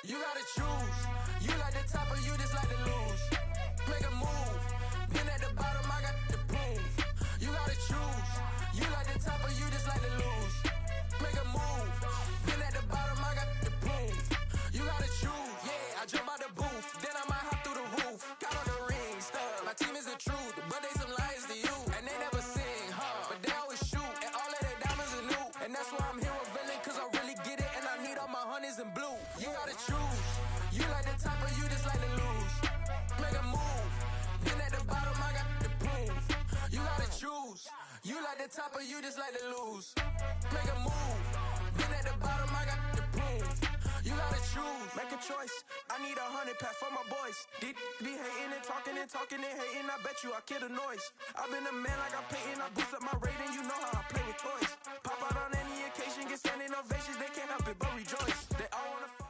You gotta choose. You like the top or you just like to lose. Make a move. Been at the bottom, I got the prove. You gotta choose. You like the top or you just like to lose. Make a move. Been at the bottom, I got the prove. You gotta choose. Yeah, I jump out the booth. Then I might hop through the roof. Got on the ring, stuff. My team is the truth, but they some liars to you. And they never sing, but they always shoot. And all of their diamonds are new. And that's why I'm here with villain, cause I really get it. And I need all my honeys in blue. You gotta choose. You like the top or you just like to lose. Make a move. Been at the bottom, I got the proof. You gotta choose. You like the top or you just like to lose. Make a move. Been at the bottom, I got the proof. You gotta choose. Make a choice. I need 100 pack for my boys. Be hating and talking and hating. I bet you I kill the noise. I've been a man like I'm painting. I boost up my rating. You know how I play with toys. Pop out on any occasion, get standing ovations. They can't help it but rejoice. They all wanna follow.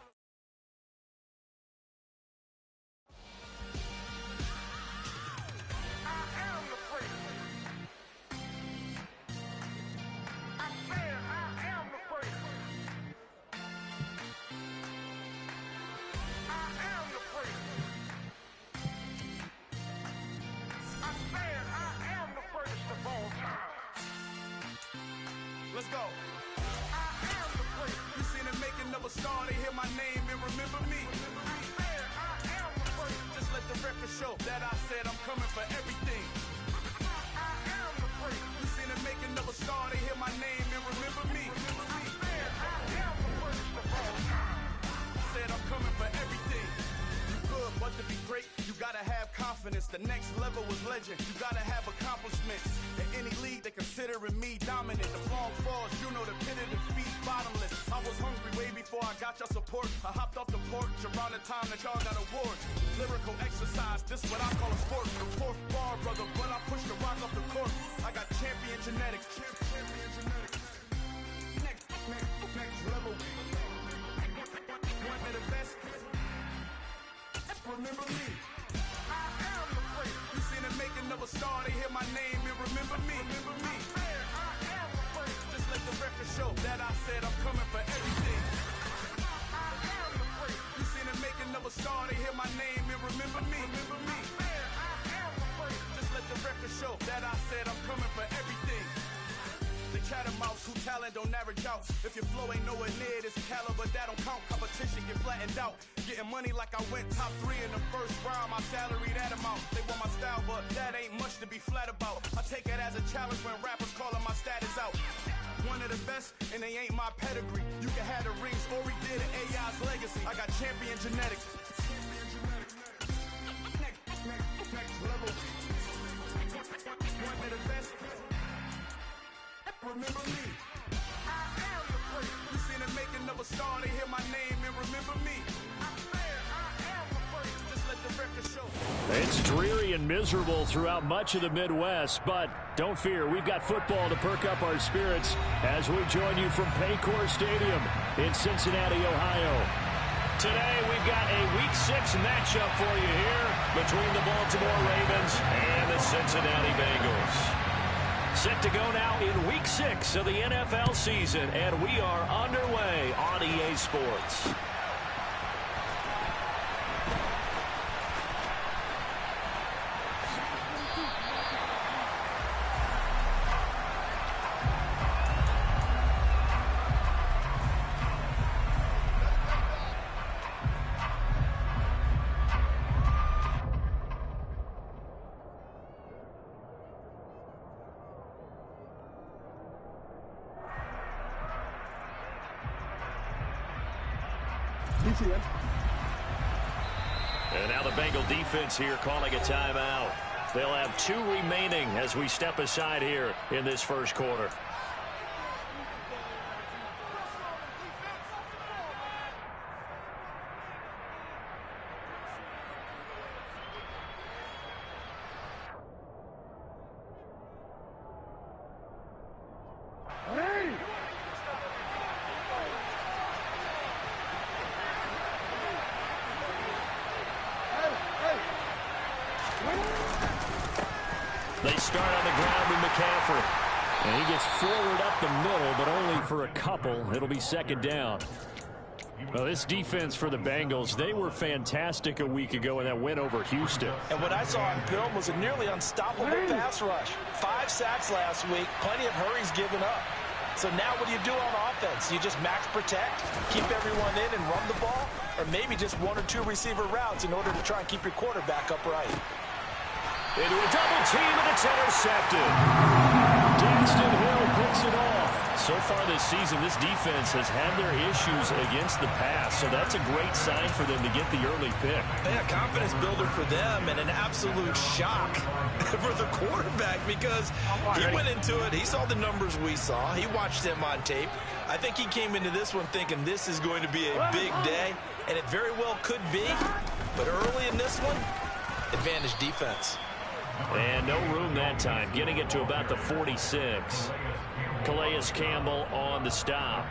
Let's go. I am the place. You seen the making of a star, they hear my name and remember me. I am the place. Just let the record show that I said I'm coming for everything. I am the place. You seen the making of a star, they hear my name and remember me. I am the first of all time. Said I'm coming for everything. You good, but to be great, you gotta have confidence. The next level was legend. You gotta have accomplishments. In any league, they considering me dominant. The long falls, you know the pit of defeat, bottomless. I was hungry way before I got your support. I hopped off the porch around the time that y'all got awards. Lyrical exercise, this what I call a sport. Fourth bar, brother, when I push the rock off the court. I got champion genetics. Next level. One of the best. Remember me. I am the place. You seen the making of a star, they hear my name and remember me. Remember me. I am the place. Just let the record show that I said I'm coming for everything. I am the place. You seen the making of a star, they hear my name and remember me. Remember me. I am the place. Just let the record show that I said I'm coming for everything. The chattermouths who talent don't average out. If your flow ain't nowhere near this caliber, that don't count. Competition get flattened out. Getting money like I went top 3 in the first round. My salary that amount. They want my style, but that ain't much to be flat about. I take it as a challenge when rappers calling my status out. One of the best, and they ain't my pedigree. You can have the rings, or we did it, AI's legacy. I got champion genetics. Next level. One of the best. Remember me. I am the place. You seen the making of a star, they hear my name and remember me. I am the place. Just let the record show. It's dreary and miserable throughout much of the Midwest, but don't fear, we've got football to perk up our spirits as we join you from Paycor Stadium in Cincinnati, Ohio. Today we've got a Week 6 matchup for you here between the Baltimore Ravens and the Cincinnati Bengals. Set to go now in Week 6 of the NFL season, and we are underway on EA Sports. And now the Bengal defense here calling a timeout. They'll have 2 remaining as we step aside here in this first quarter. They start on the ground with McCaffrey. And he gets forward up the middle, but only for a couple. It'll be second down. Well, this defense for the Bengals, they were fantastic a week ago in that win over Houston. And what I saw on film was a nearly unstoppable pass rush. 5 sacks last week, plenty of hurries given up. So now what do you do on offense? You just max protect, keep everyone in and run the ball, or maybe just 1 or 2 receiver routes in order to try and keep your quarterback upright. Into a double team, and it's intercepted. Daxton Hill picks it off. So far this season, this defense has had their issues against the pass, so that's a great sign for them to get the early pick. Yeah, confidence builder for them and an absolute shock for the quarterback because he went into it. He saw the numbers we saw. He watched them on tape. I think he came into this one thinking this is going to be a big day, and it very well could be. But early in this one, advantage defense. And no room that time, getting it to about the 46. Calais Campbell on the stop.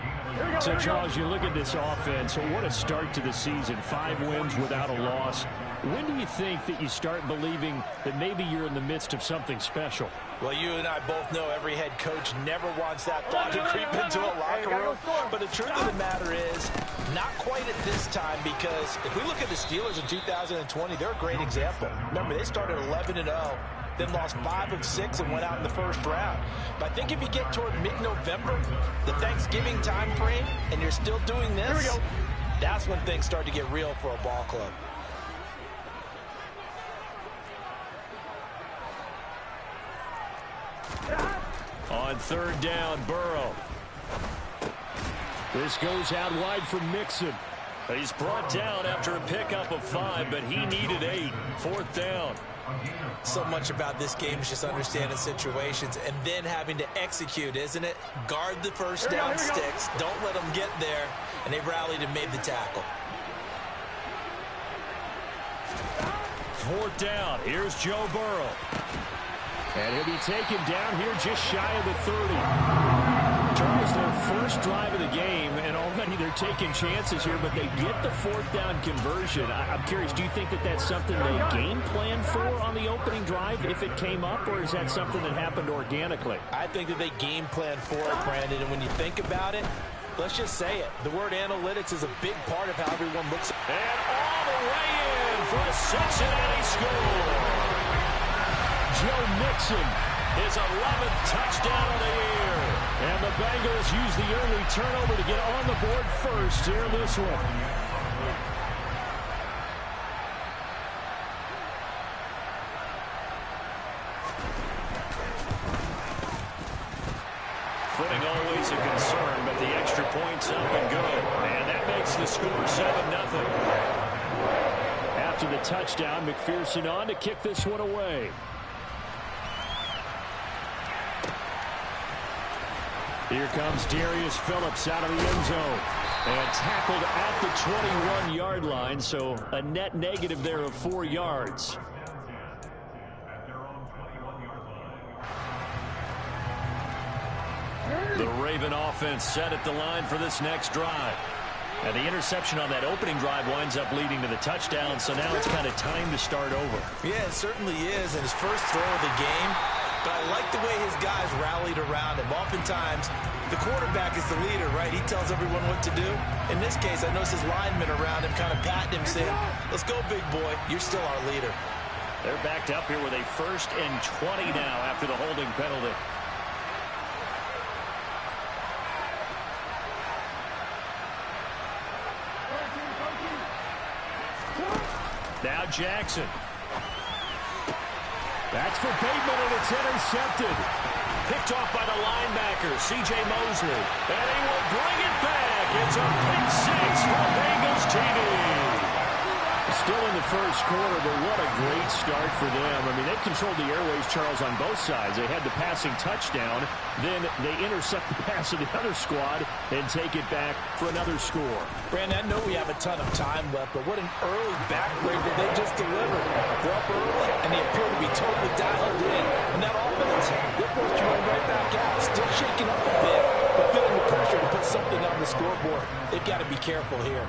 So, Charles, you look at this offense, what a start to the season. 5 wins without a loss. When do you think that you start believing that maybe you're in the midst of something special? Well, you and I both know every head coach never wants that thought to creep into a locker room. But the truth of the matter is, not quite at this time, because if we look at the Steelers in 2020, they're a great example. Remember, they started 11-0. Then lost 5 of 6 and went out in the first round. But I think if you get toward mid-November, the Thanksgiving time frame, and you're still doing this, that's when things start to get real for a ball club. On 3rd down, Burrow. This goes out wide for Mixon. He's brought down after a pickup of 5, but he needed 8. 4th down. So much about this game is just understanding situations and then having to execute, isn't it? Guard the first down sticks. Don't let them get there. And they rallied and made the tackle. 4th down. Here's Joe Burrow. And he'll be taken down here just shy of the 30. Charles, their first drive of the game, and already they're taking chances here, but they get the 4th down conversion. I'm curious, do you think that that's something they game plan for on the opening drive if it came up, or is that something that happened organically? I think that they game plan for it, Brandon, and when you think about it, let's just say it. The word analytics is a big part of how everyone looks. And all the way in for a Cincinnati score. Joe Mixon, his 11th touchdown of the year. And the Bengals use the early turnover to get on the board first here in this one. Footing always a concern, but the extra point's up and good. And that makes the score 7-0. After the touchdown, McPherson on to kick this one away. Here comes Darius Phillips out of the end zone. And tackled at the 21-yard line, so a net negative there of 4 yards. The Raven offense set at the line for this next drive. And the interception on that opening drive winds up leading to the touchdown, so now it's kind of time to start over. Yeah, it certainly is, and his first throw of the game. But I like the way his guys rallied around him. Oftentimes, the quarterback is the leader, right? He tells everyone what to do. In this case, I noticed his linemen around him kind of patting him, saying, let's go, big boy. You're still our leader. They're backed up here with a 1st and 20 now after the holding penalty. Now Jackson. That's for Bateman, and it's intercepted. Picked off by the linebacker, C.J. Mosley. And he will bring it back. It's a pick 6 for Bengals TV. Still in the first quarter, but what a great start for them. I mean, they've controlled the airways, Charles, on both sides. They had the passing touchdown. Then they intercept the pass of the other squad and take it back for another score. Brandon, I know we have a ton of time left, but what an early backbreaker they just delivered. They're up early, and they appear to be totally dialed in. And that offense, they're forced to run right back out. Still shaking up a bit, but feeling the pressure to put something on the scoreboard. They've got to be careful here.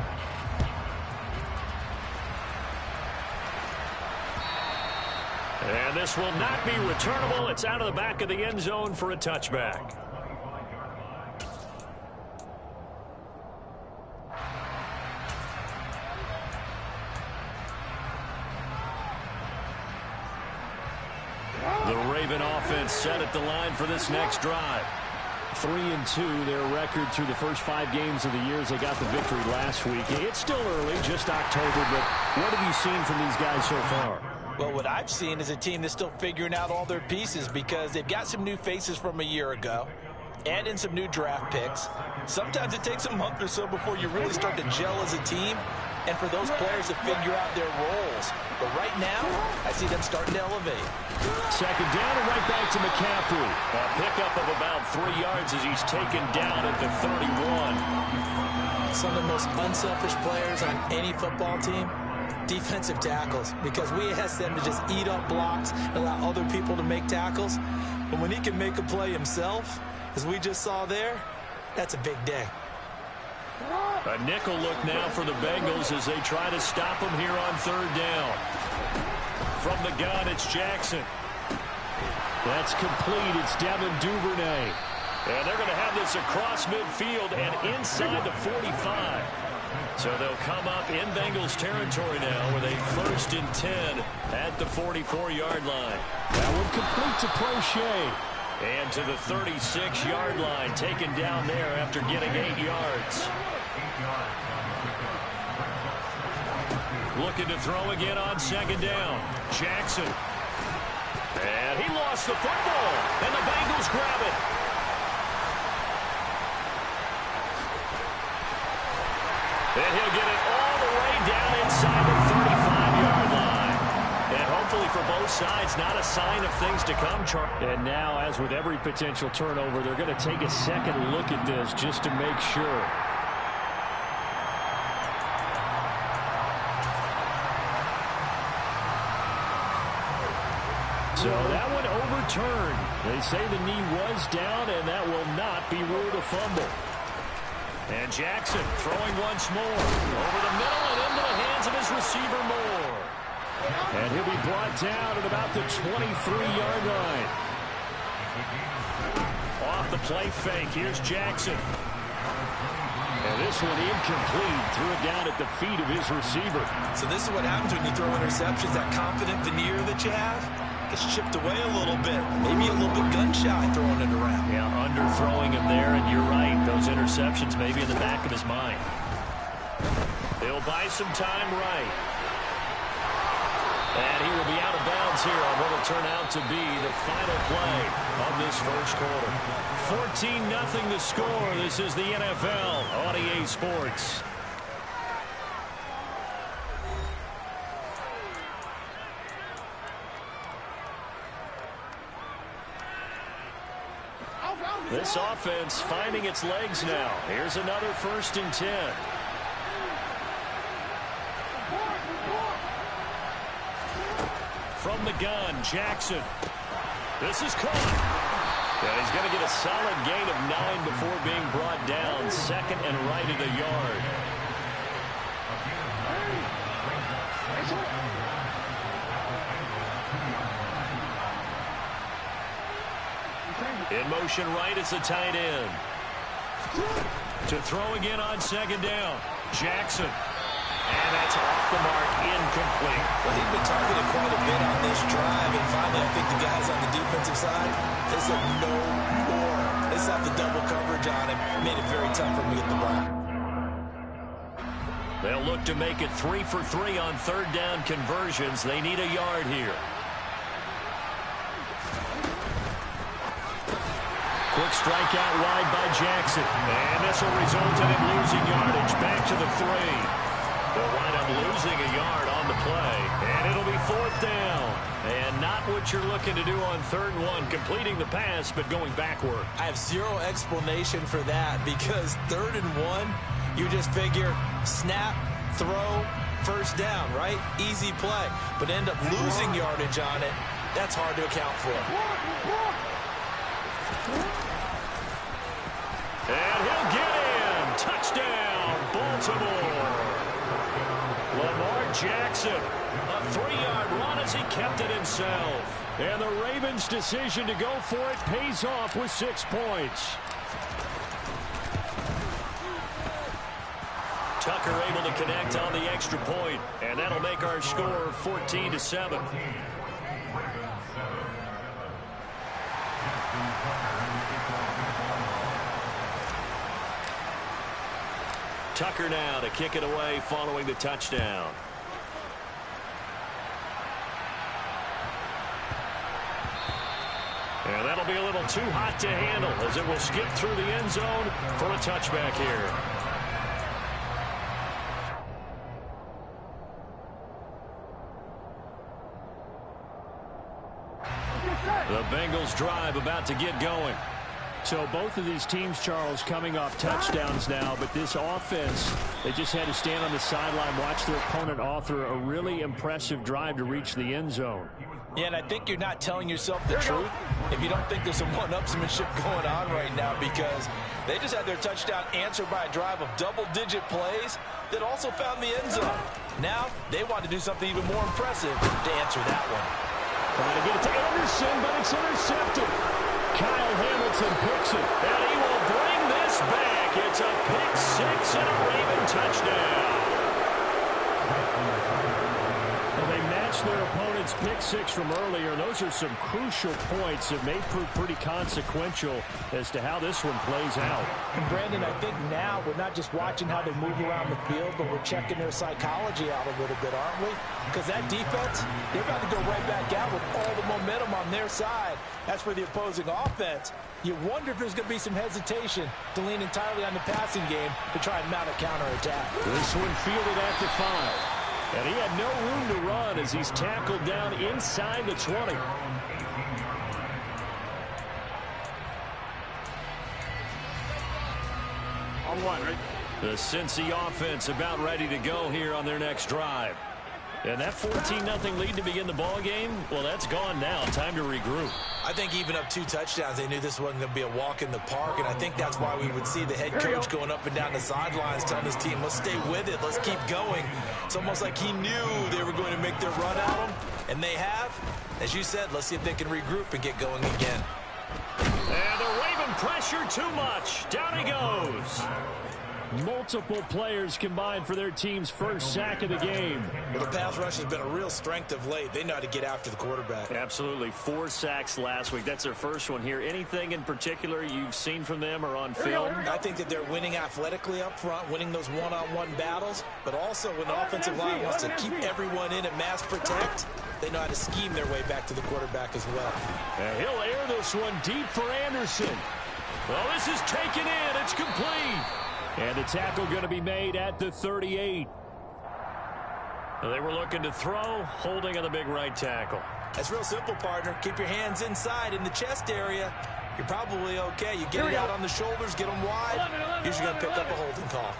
And this will not be returnable. It's out of the back of the end zone for a touchback. Raven offense set at the line for this next drive. 3-2, their record through the first 5 games of the year as they got the victory last week. It's still early, just October, but what have you seen from these guys so far? Well, what I've seen is a team that's still figuring out all their pieces because they've got some new faces from a year ago and in some new draft picks. Sometimes it takes a month or so before you really start to gel as a team and for those players to figure out their roles. But right now, I see them starting to elevate. Second down and right back to McCaffrey. A pickup of about 3 yards as he's taken down at the 31. Some of the most unselfish players on any football team, defensive tackles, because we ask them to just eat up blocks and allow other people to make tackles. But when he can make a play himself, as we just saw there, that's a big day. A nickel look now for the Bengals as they try to stop him here on 3rd down. From the gun, it's Jackson. That's complete. It's Devin Duvernay. And they're going to have this across midfield and inside the 45. So they'll come up in Bengals territory now with a 1st and 10 at the 44-yard line. That one complete to Prochet. And to the 36-yard line, taken down there after getting 8 yards. Looking to throw again on 2nd down. Jackson. And he lost the football. And the Bengals grab it. And he'll get it all the way down inside the 35-yard line. And hopefully for both sides, not a sign of things to come, Charlie. And now, as with every potential turnover, they're going to take a second look at this just to make sure. So that one overturned. They say the knee was down, and that will not be ruled a fumble. And Jackson throwing once more. Over the middle and into the hands of his receiver Moore. And he'll be brought down at about the 23-yard line. Off the play fake, here's Jackson. And this one incomplete. Threw it down at the feet of his receiver. So this is what happens when you throw interceptions. That confident veneer that you have gets chipped away a little bit. Maybe a little bit gun-shy throwing it around. Yeah, underthrowing him there, and you're right. Those interceptions maybe in the back of his mind. He'll buy some time right. And he will be out of bounds here on what will turn out to be the final play of this first quarter. 14-0 the score. This is the NFL on EA Sports. This offense finding its legs now. Here's another 1st and 10. From the gun, Jackson. This is caught. And he's going to get a solid gain of 9 before being brought down. 2nd and right at a yard. In motion right, it's a tight end. To throw again on 2nd down. Jackson. And that's off the mark, incomplete. Well, he's been targeted quite a bit on this drive, and finally I think the guys on the defensive side, they said no more. They saw the double coverage on him, made it very tough for him to get the ball. They'll look to make it 3 for 3 on 3rd down conversions. They need a yard here. Quick strike out wide by Jackson. And this will result in him losing yardage. Back to the 3. They'll wind up losing a yard on the play. And it'll be 4th down. And not what you're looking to do on 3rd and 1. Completing the pass, but going backward. I have zero explanation for that because 3rd and 1, you just figure snap, throw, 1st down, right? Easy play. But end up losing yardage on it. That's hard to account for. And he'll get in. Touchdown, Baltimore. Lamar Jackson, a 3-yard run as he kept it himself. And the Ravens' decision to go for it pays off with 6 points. Tucker able to connect on the extra point, and that'll make our score 14-7. Tucker now to kick it away following the touchdown. And that'll be a little too hot to handle as it will skip through the end zone for a touchback here. The Bengals drive about to get going. So both of these teams, Charles, coming off touchdowns now, but this offense, they just had to stand on the sideline, watch their opponent author a really impressive drive to reach the end zone. Yeah, and I think you're not telling yourself the truth if you don't think there's some one-upsmanship going on right now, because they just had their touchdown answered by a drive of double-digit plays that also found the end zone. Now they want to do something even more impressive to answer that one. Trying to get it to Anderson, but it's intercepted. Kyle Hamilton picks it, and he will bring this back. It's a pick six and a Raven touchdown. Well, they matched their opponent's pick six from earlier. Those are some crucial points that may prove pretty consequential as to how this one plays out. And Brandon, I think now we're not just watching how they move around the field, but we're checking their psychology out a little bit, aren't we? Because that defense, they're about to go right back out with all the momentum on their side. As for the opposing offense, you wonder if there's going to be some hesitation to lean entirely on the passing game to try and mount a counterattack. This one fielded at the 5. And he had no room to run as he's tackled down inside the 20. On one, right? The Cincy offense about ready to go here on their next drive. And that 14-0 lead to begin the ball game, well, that's gone now. Time to regroup. I think even up 2 touchdowns, they knew this wasn't going to be a walk in the park, and I think that's why we would see the head coach going up and down the sidelines telling his team, let's stay with it, let's keep going. It's almost like he knew they were going to make their run at him, and they have. As you said, let's see if they can regroup and get going again. And the Raven pressure too much. Down he goes. Multiple players combined for their team's first sack of the game. Well, the pass rush has been a real strength of late. They know how to get after the quarterback. Absolutely. 4 sacks last week. That's their first one here. Anything in particular you've seen from them or on film? I think that they're winning athletically up front, winning those one-on-one battles, but also when the offensive line wants to keep everyone in and mass protect, they know how to scheme their way back to the quarterback as well. And he'll air this one deep for Anderson. Well, this is taken in. It's complete. And the tackle going to be made at the 38. They were looking to throw, holding on the big right tackle. That's real simple, partner. Keep your hands inside in the chest area. You're probably okay. You get it out on the shoulders, get them wide. Usually going to pick up a holding call.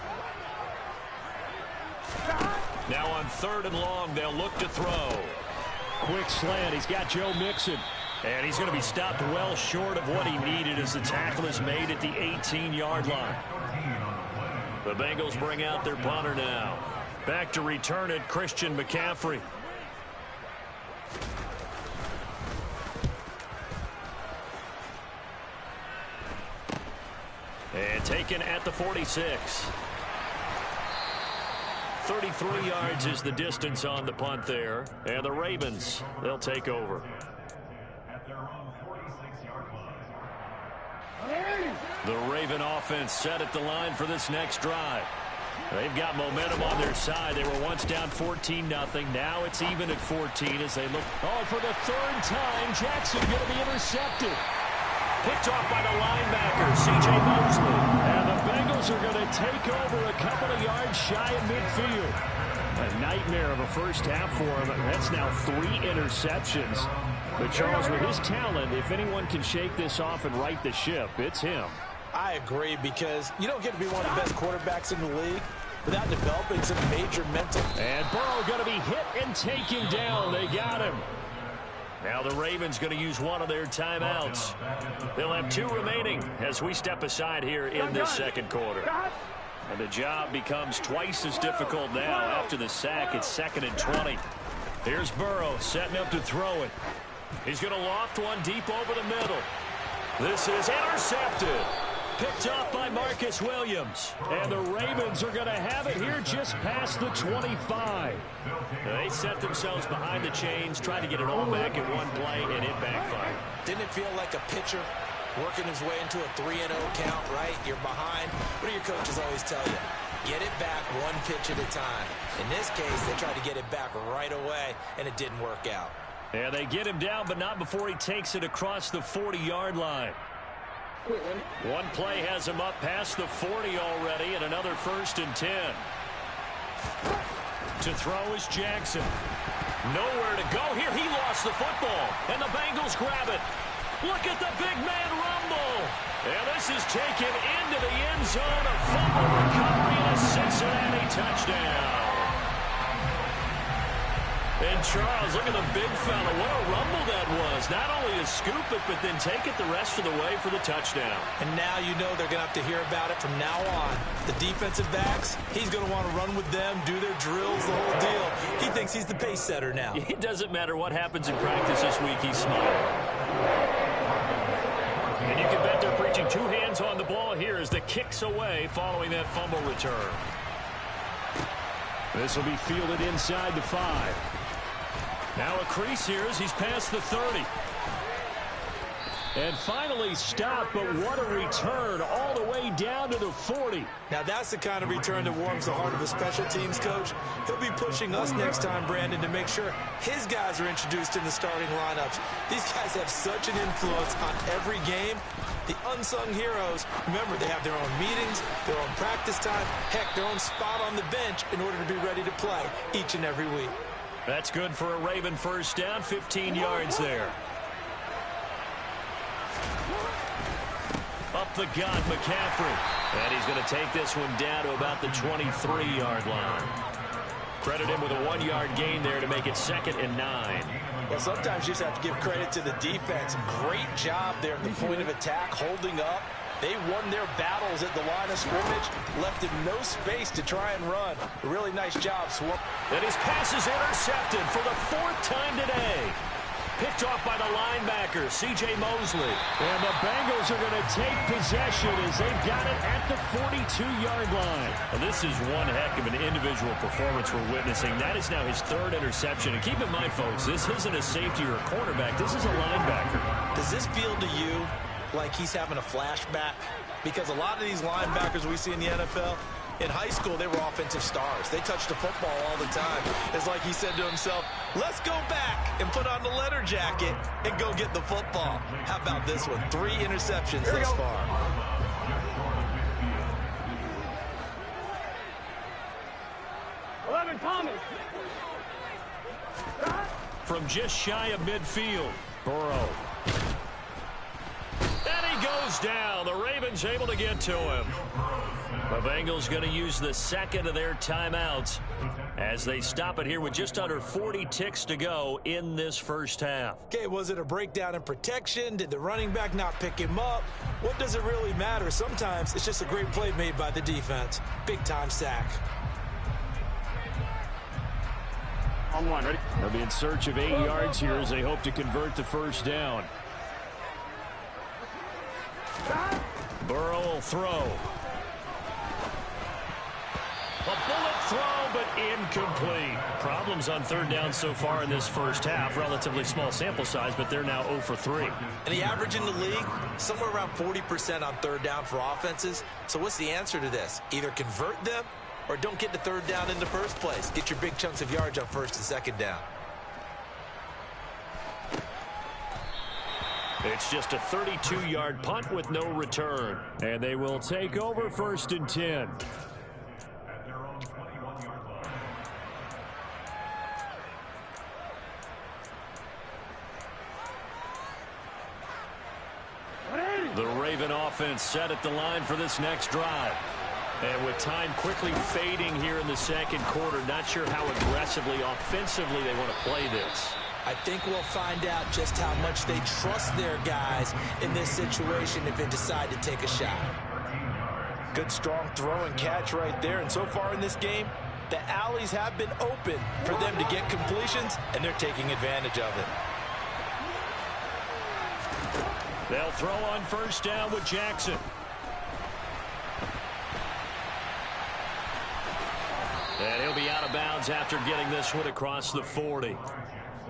Now on 3rd and long, they'll look to throw. Quick slant. He's got Joe Mixon. And he's going to be stopped well short of what he needed as the tackle is made at the 18-yard line. The Bengals bring out their punter now. Back to return it, Christian McCaffrey. And taken at the 46. 33 yards is the distance on the punt there. And the Ravens, they'll take over. The Raven offense set at the line for this next drive. They've got momentum on their side. They were once down 14-0. Now it's even at 14 as they look. Oh, for the 3rd time, Jackson going to be intercepted. Picked off by the linebacker, C.J. Mosley. And the Bengals are going to take over a couple of yards shy of midfield. A nightmare of a first half for him. That's now 3 interceptions. But Charles, with his talent, if anyone can shake this off and right the ship, it's him. I agree, because you don't get to be one of the best quarterbacks in the league without developing some major mental. And Burrow going to be hit and taken down. They got him. Now the Ravens going to use one of their timeouts. They'll have 2 remaining as we step aside here in this second quarter. And the job becomes twice as difficult now after the sack. It's 2nd and 20. Here's Burrow setting up to throw it. He's going to loft one deep over the middle. This is intercepted. Picked off by Marcus Williams. And the Ravens are going to have it here just past the 25. They set themselves behind the chains, trying to get it all back in one play, and it backfired. Didn't it feel like a pitcher working his way into a 3-0 count, right? You're behind. What do your coaches always tell you? Get it back one pitch at a time. In this case, they tried to get it back right away, and it didn't work out. Yeah, they get him down, but not before he takes it across the 40-yard line. One play has him up past the 40 already, and another 1st and 10. To throw is Jackson. Nowhere to go here. He lost the football, and the Bengals grab it. Look at the big man rumble. And this is taken into the end zone. A fumble recovery and a Cincinnati touchdown. And Charles, look at the big fella. What a rumble that was. Not only to scoop it, but then take it the rest of the way for the touchdown. And now you know they're going to have to hear about it from now on. The defensive backs, he's going to want to run with them, do their drills, the whole deal. He thinks he's the pace setter now. It doesn't matter what happens in practice this week, he's smiling. And you can bet they're preaching 2 hands on the ball here as the kick's away following that fumble return. This will be fielded inside the 5. Now a crease here as he's past the 30. And finally stopped, but what a return all the way down to the 40. Now that's the kind of return that warms the heart of a special teams coach. He'll be pushing us next time, Brandon, to make sure his guys are introduced in the starting lineups. These guys have such an influence on every game. The unsung heroes, remember, they have their own meetings, their own practice time, heck, their own spot on the bench in order to be ready to play each and every week. That's good for a Raven 1st down, 15 yards there. Up the gut, McCaffrey. And he's going to take this one down to about the 23-yard line. Credit him with a 1-yard gain there to make it 2nd and 9. Well, sometimes you just have to give credit to the defense. Great job there at the point of attack, holding up. They won their battles at the line of scrimmage, left him no space to try and run. A really nice job, Swamp. And his pass is intercepted for the 4th time today. Picked off by the linebacker, C.J. Mosley. And the Bengals are going to take possession as they've got it at the 42-yard line. And this is one heck of an individual performance we're witnessing. That is now his 3rd interception. And keep in mind, folks, this isn't a safety or a cornerback. This is a linebacker. Does this feel to you like he's having a flashback? Because a lot of these linebackers we see in the NFL, in high school, they were offensive stars. They touched the football all the time. It's like he said to himself, let's go back and put on the letter jacket and go get the football. How about this one? 3 interceptions thus far. From just shy of midfield, Burrow. And he goes down. The Ravens able to get to him. The Bengals going to use the 2nd of their timeouts as they stop it here with just under 40 ticks to go in this 1st half. Okay, was it a breakdown in protection? Did the running back not pick him up? What does it really matter? Sometimes it's just a great play made by the defense. Big-time sack. On 1, ready? They'll be in search of 8 yards here as they hope to convert the 1st down. Burrow will throw. A bullet throw, but incomplete. Problems on 3rd down so far in this 1st half. Relatively small sample size, but they're now 0 for 3. And the average in the league, somewhere around 40% on 3rd down for offenses. So what's the answer to this? Either convert them or don't get the 3rd down in the first place. Get your big chunks of yards on 1st and 2nd down. It's just a 32-yard punt with no return. And they will take over 1st and 10. The Raven offense set at the line for this next drive. And with time quickly fading here in the 2nd quarter, not sure how aggressively, offensively they want to play this. I think we'll find out just how much they trust their guys in this situation if they decide to take a shot. Good strong throw and catch right there. And so far in this game, the alleys have been open for them to get completions, and they're taking advantage of it. They'll throw on 1st down with Jackson. And he'll be out of bounds after getting this one across the 40.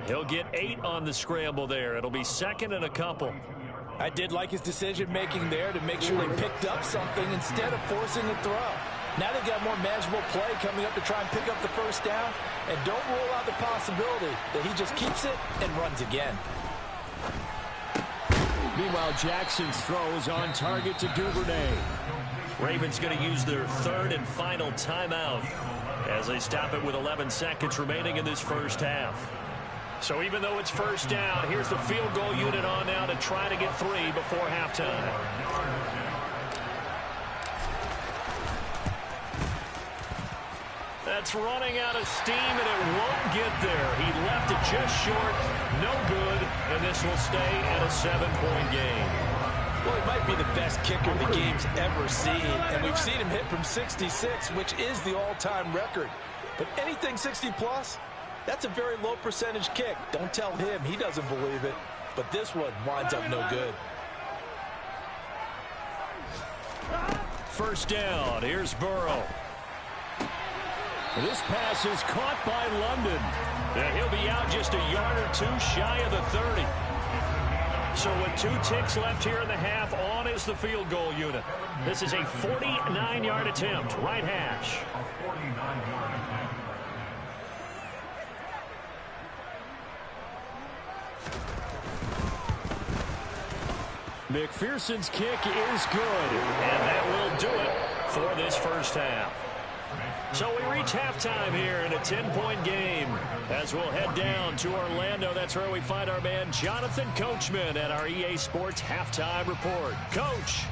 He'll get 8 on the scramble there. It'll be 2nd and a couple. I did like his decision-making there to make sure they picked up something instead of forcing the throw. Now they've got more manageable play coming up to try and pick up the first down, and don't rule out the possibility that he just keeps it and runs again. Meanwhile, Jackson's throw is on target to Duvernay. Ravens going to use their third and final timeout as they stop it with 11 seconds remaining in this first half. So even though it's first down, here's the field goal unit on now to try to get 3 before halftime. That's running out of steam, and it won't get there. He left it just short, no good, and this will stay at a 7-point game. Well, he might be the best kicker the game's ever seen, and we've seen him hit from 66, which is the all-time record. But anything 60-plus, that's a very low percentage kick. Don't tell him he doesn't believe it, but this one winds up no good. First down, here's Burrow. This pass is caught by London. And he'll be out just a yard or two shy of the 30. So with 2 ticks left here in the half, on is the field goal unit. This is a 49-yard attempt, right hash. McPherson's kick is good, and that will do it for this first half. So we reach halftime here in a 10-point game as we'll head down to Orlando. That's where we find our man Jonathan Coachman at our EA Sports Halftime Report. Coach.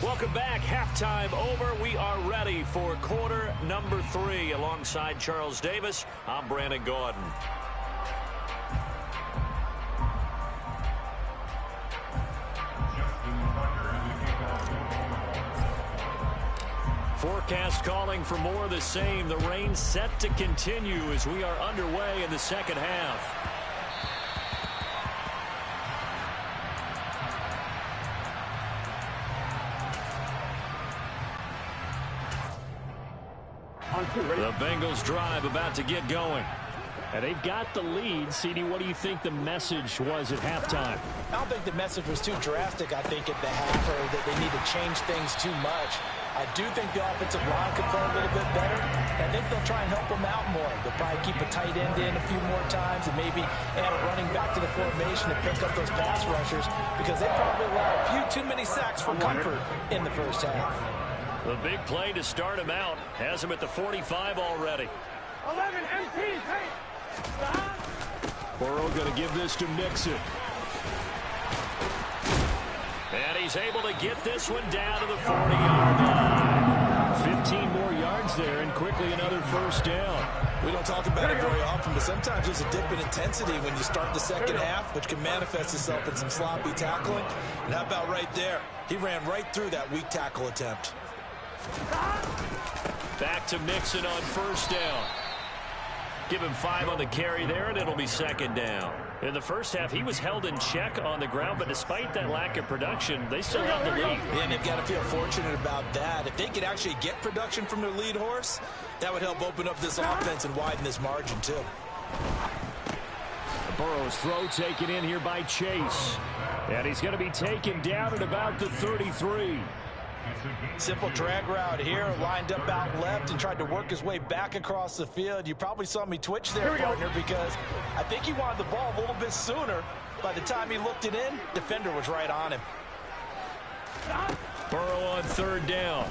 Welcome back. Halftime over. We are ready for quarter number 3. Alongside Charles Davis, I'm Brandon Gordon. Forecast calling for more of the same. The rain set to continue as we are underway in the second half. The Bengals drive about to get going. And they've got the lead. CD, what do you think the message was at halftime? I don't think the message was too drastic, I think, at the half, or that they need to change things too much. I do think the offensive line could play a little bit better. I think they'll try and help them out more. They'll probably keep a tight end in a few more times and maybe add a running back to the formation to pick up those pass rushers, because they probably allowed a few too many sacks for comfort in the first half. The big play to start him out has him at the 45 already. 11 MT, hey! Burrow going to give this to Mixon. And he's able to get this one down to the 40-yard line. 15 more yards there, and quickly another first down. We don't talk about it very often, but sometimes there's a dip in intensity when you start the second half, which can manifest itself in some sloppy tackling. And how about right there? He ran right through that weak tackle attempt. Back to Mixon on first down. Give him 5 on the carry there, and it'll be second down. In the first half, he was held in check on the ground, but despite that lack of production, they still have the lead. And they've got to feel fortunate about that. If they could actually get production from their lead horse, that would help open up this offense and widen this margin, too. Burrow's throw taken in here by Chase. And he's going to be taken down at about the 33. Simple drag route here, lined up out left and tried to work his way back across the field. You probably saw me twitch there, partner, because I think he wanted the ball a little bit sooner. By the time he looked it in, defender was right on him. Burrow on third down.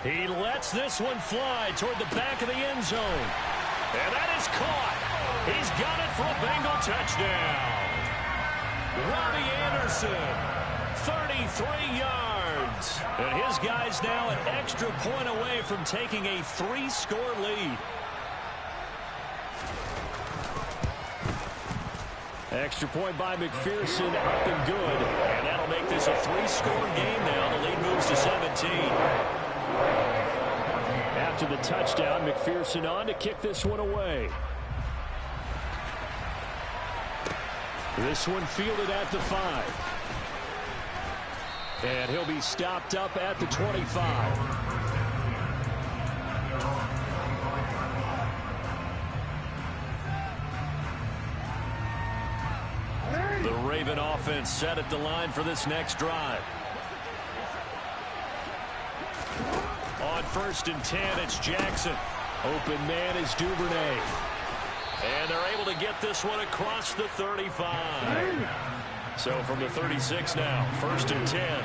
He lets this one fly toward the back of the end zone. And that is caught. He's got it for a Bengal touchdown. Robbie Anderson, 33 yards. And his guys now an extra point away from taking a 3-score lead. Extra point by McPherson, up and good. And that'll make this a 3-score game now. The lead moves to 17. After the touchdown, McPherson on to kick this one away. This one fielded at the 5. And he'll be stopped up at the 25. The Raven offense set at the line for this next drive. On 1st and 10, it's Jackson. Open man is Duvernay. And they're able to get this one across the 35. So from the 36 now, 1st and 10.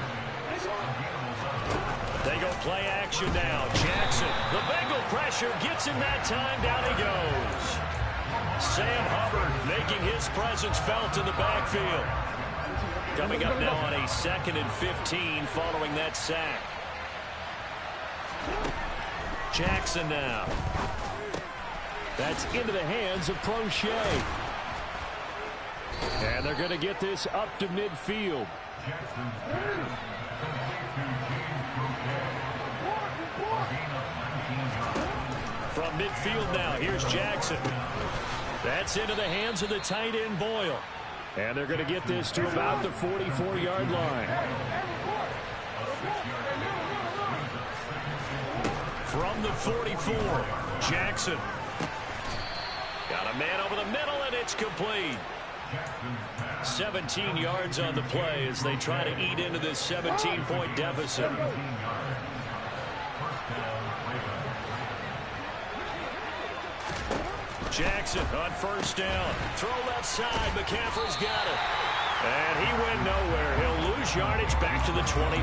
They go play action now. Jackson, the Bengal pressure gets him that time. Down he goes. Sam Hubbard making his presence felt in the backfield. Coming up now on a 2nd and 15 following that sack. Jackson now. That's into the hands of Prochet. And they're going to get this up to midfield. From midfield now, here's Jackson. That's into the hands of the tight end Boyle. And they're going to get this to about the 44-yard line. From the 44, Jackson. Got a man over the middle, and it's complete. 17 yards on the play as they try to eat into this 17-point deficit. Jackson on 1st down. Throw left side. McCaffrey's got it. And he went nowhere. He'll lose yardage back to the 29.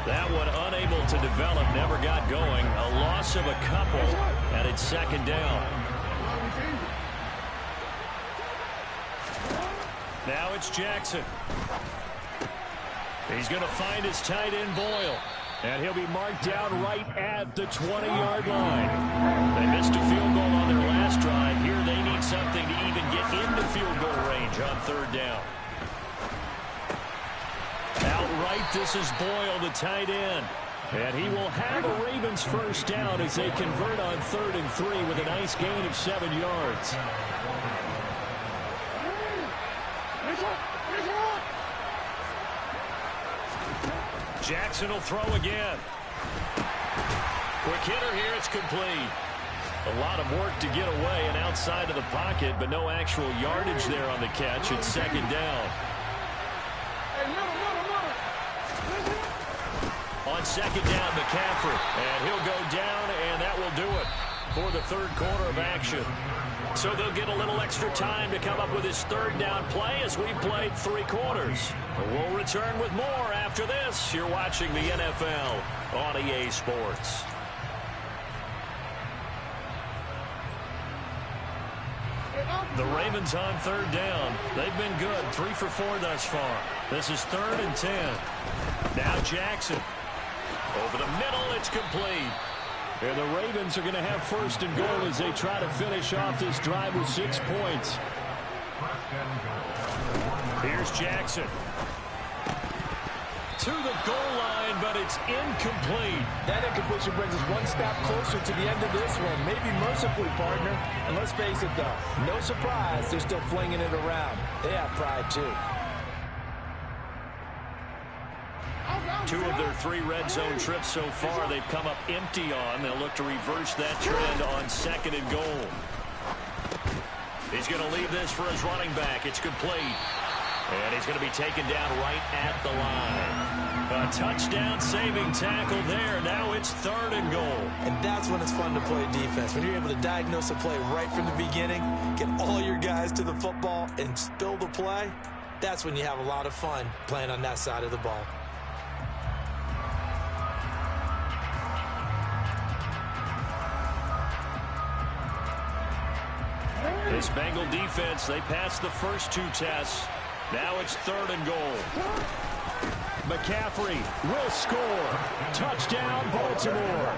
That one unable to develop, never got going. A loss of a couple, and it's 2nd down. Now it's Jackson. He's going to find his tight end Boyle. And he'll be marked down right at the 20-yard line. They missed a field goal on their last drive. Here they need something to even get into field goal range on 3rd down. Outright, this is Boyle, the tight end. And he will have a Ravens 1st down as they convert on 3rd and 3 with a nice gain of 7 yards. Jackson will throw again. Quick hitter here, it's complete. A lot of work to get away and outside of the pocket, but no actual yardage there on the catch. It's 2nd down. On 2nd down, McCaffrey. And he'll go down, and that will do it for the 3rd quarter of action. So they'll get a little extra time to come up with his 3rd down play as we've played 3 quarters. We'll return with more after this. You're watching the NFL on EA Sports. The Ravens on 3rd down. They've been good. 3 for 4 thus far. This is 3rd and 10. Now Jackson. Over the middle, it's complete. And the Ravens are going to have 1st and goal as they try to finish off this drive with 6 points. Here's Jackson. To the goal line, but it's incomplete. That incompletion brings us one step closer to the end of this one. Maybe mercifully, partner. And let's face it, though, no surprise, they're still flinging it around. They have pride, too. 2 of their 3 red zone trips so far they've come up empty on. They'll look to reverse that trend on 2nd and goal. He's going to leave this for his running back. It's complete. And he's going to be taken down right at the line. A touchdown-saving tackle there. Now it's 3rd and goal. And that's when it's fun to play defense. When you're able to diagnose a play right from the beginning, get all your guys to the football, and spill the play, that's when you have a lot of fun playing on that side of the ball. This Bengal defense, they passed the first 2 tests. Now it's 3rd and goal. McCaffrey will score. Touchdown, Baltimore.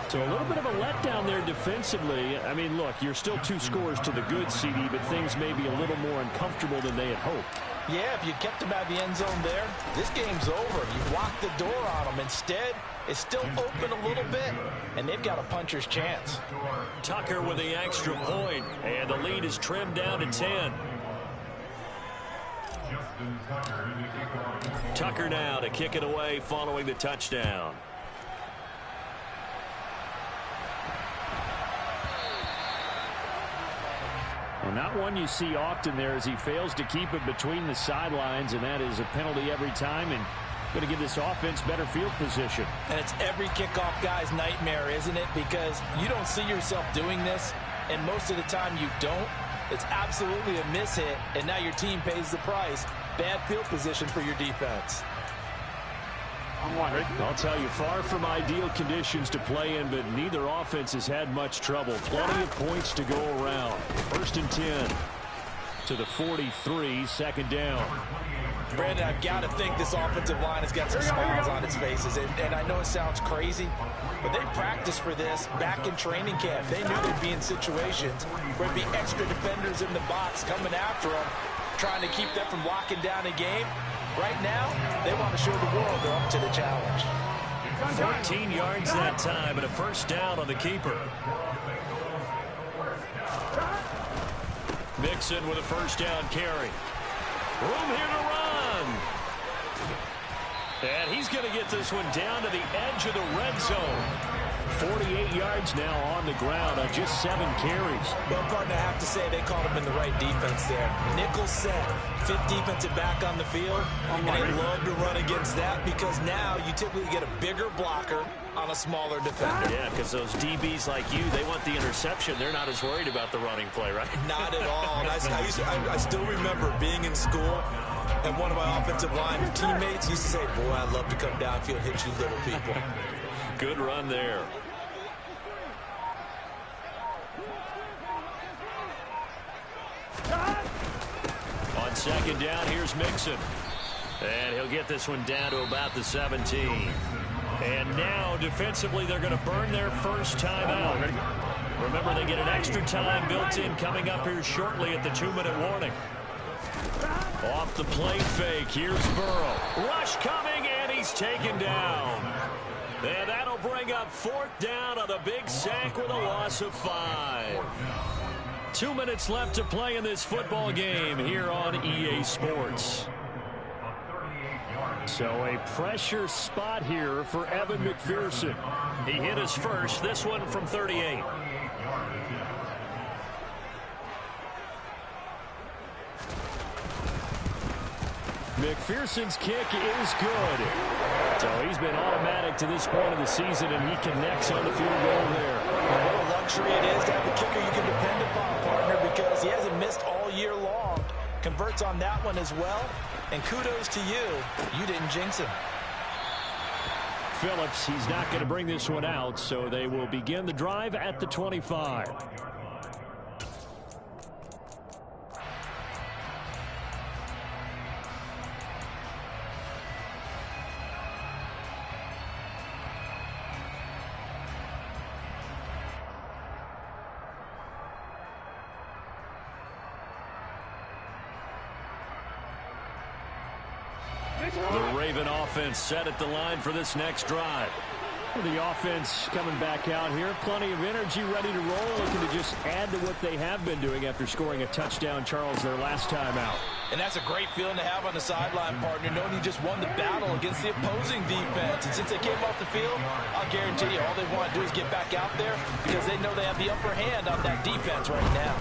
So a little bit of a letdown there defensively. I mean, look, you're still 2 scores to the good, CD, but things may be a little more uncomfortable than they had hoped. Yeah, if you kept them out of the end zone there, this game's over. You locked the door on them. Instead, it's still open a little bit, and they've got a puncher's chance. Tucker with the extra point, and the lead is trimmed down to 10. Tucker now to kick it away following the touchdown. Well, not one you see often there as he fails to keep it between the sidelines, and that is a penalty every time, and going to give this offense better field position. And it's every kickoff guy's nightmare, isn't it? Because you don't see yourself doing this, and most of the time you don't. It's absolutely a mishit, and now your team pays the price. Bad field position for your defense. I'll tell you, far from ideal conditions to play in, but neither offense has had much trouble. Plenty of points to go around. 1st and 10 to the 43, 2nd down. Brandon, I've got to think this offensive line has got some smiles on its faces. And I know it sounds crazy, but they practiced for this back in training camp. They knew they'd be in situations where there'd be extra defenders in the box coming after them, trying to keep them from locking down a game. Right now, they want to show the world they're up to the challenge. 14 yards that time and a 1st down on the keeper. Mixon with a 1st down carry. Room here to run. And he's going to get this one down to the edge of the red zone. 48 yards now on the ground on just 7 carries. Well, partner, I have to say they called him in the right defense there. Nickel set, 5th defensive back on the field, and they love to run against that because now you typically get a bigger blocker on a smaller defender. Yeah, because those DBs like you, they want the interception. They're not as worried about the running play, right? Not at all. And I still remember being in school, and one of my offensive line teammates used to say, boy, I'd love to come downfield and hit you little people. Good run there. On 2nd down, here's Mixon. And he'll get this one down to about the 17. And now, defensively, they're going to burn their 1st time out. Remember, they get an extra time built in coming up here shortly at the 2-minute warning. Off the play fake, here's Burrow. Rush coming, and he's taken down. And that'll bring up 4th down on a big sack with a loss of 5. 2 minutes left to play in this football game here on EA Sports. So a pressure spot here for Evan McPherson. He hit his first, this one from 38. McPherson's kick is good. So he's been automatic to this point of the season, and he connects on the field goal there. What a luxury it is to have a kicker you can depend upon, partner, because he hasn't missed all year long. Converts on that one as well. And kudos to you. You didn't jinx him. Phillips, he's not going to bring this one out, so they will begin the drive at the 25. The Raven offense set at the line for this next drive. The offense coming back out here. Plenty of energy, ready to roll. Looking to just add to what they have been doing after scoring a touchdown, Charles, their last time out. And that's a great feeling to have on the sideline, partner, knowing you just won the battle against the opposing defense. And since they came off the field, I'll guarantee you all they want to do is get back out there because they know they have the upper hand on that defense right now.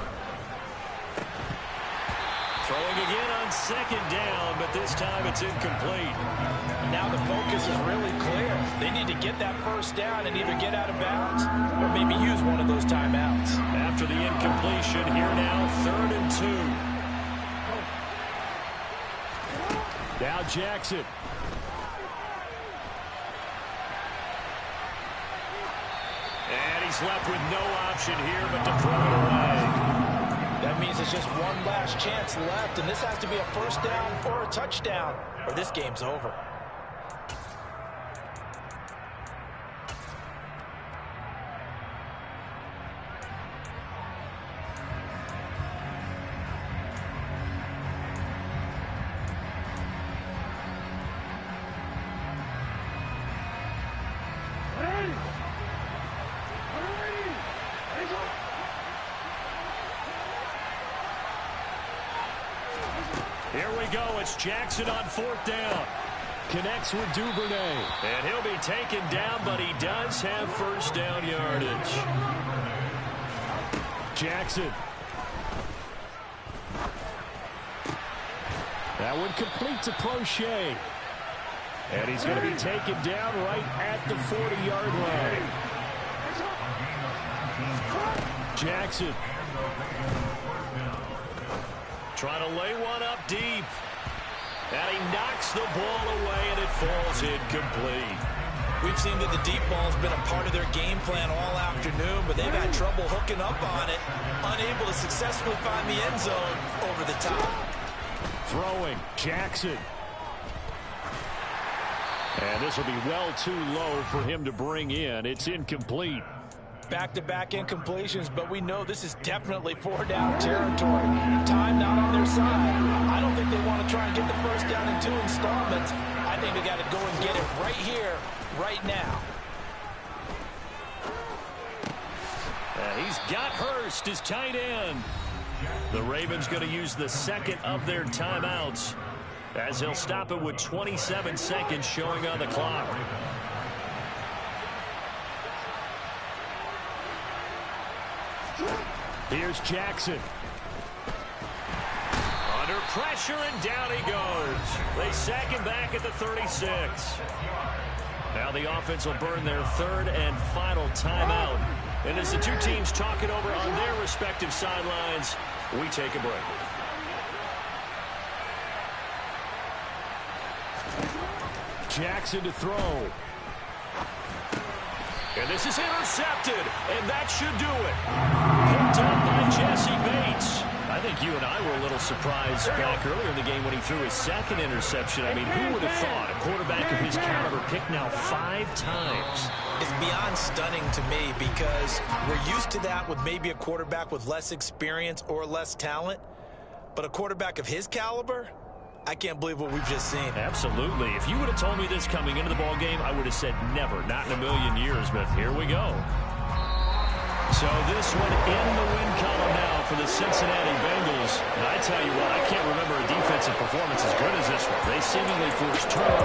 Throwing again on 2nd down, but this time it's incomplete. Now the focus is really clear. They need to get that 1st down and either get out of bounds or maybe use one of those timeouts. After the incompletion, here now, 3rd and 2. Now Jackson. And he's left with no option here but to throw it away. That means it's just one last chance left, and this has to be a 1st down or a touchdown, or this game's over. Here we go. It's Jackson on 4th down. Connects with Duvernay. And he'll be taken down, but he does have 1st down yardage. Jackson. That one complete to Crochet. And he's going to be taken down right at the 40-yard line. Jackson. Trying to lay one up deep. And he knocks the ball away, and it falls incomplete. We've seen that the deep ball has been a part of their game plan all afternoon, but they've had trouble hooking up on it, unable to successfully find the end zone over the top. Throwing, Jackson. And this will be well too low for him to bring in. It's incomplete. Back-to-back incompletions, but we know this is definitely four-down territory. Time not on their side. I don't think they want to try and get the first down in 2 installments. I think they got to go and get it right here, right now. He's got Hurst, his tight end. The Ravens going to use the second of their timeouts, as he'll stop it with 27 seconds showing on the clock. Here's Jackson. Under pressure, and down he goes. They sack him back at the 36. Now the offense will burn their third and final timeout. And as the two teams talk it over on their respective sidelines, we take a break. Jackson to throw. And this is intercepted, and that should do it. Picked up by Jesse Bates. I think you and I were a little surprised back earlier in the game when he threw his second interception. I mean, who would have thought a quarterback of his caliber picked now 5 times? It's beyond stunning to me because we're used to that with maybe a quarterback with less experience or less talent. But a quarterback of his caliber, I can't believe what we've just seen. Absolutely. If you would have told me this coming into the ball game, I would have said never, not in a million years, but here we go. So this one in the win column now for the Cincinnati Bengals. And I tell you what, I can't remember a defensive performance as good as this one. They seemingly forced turnover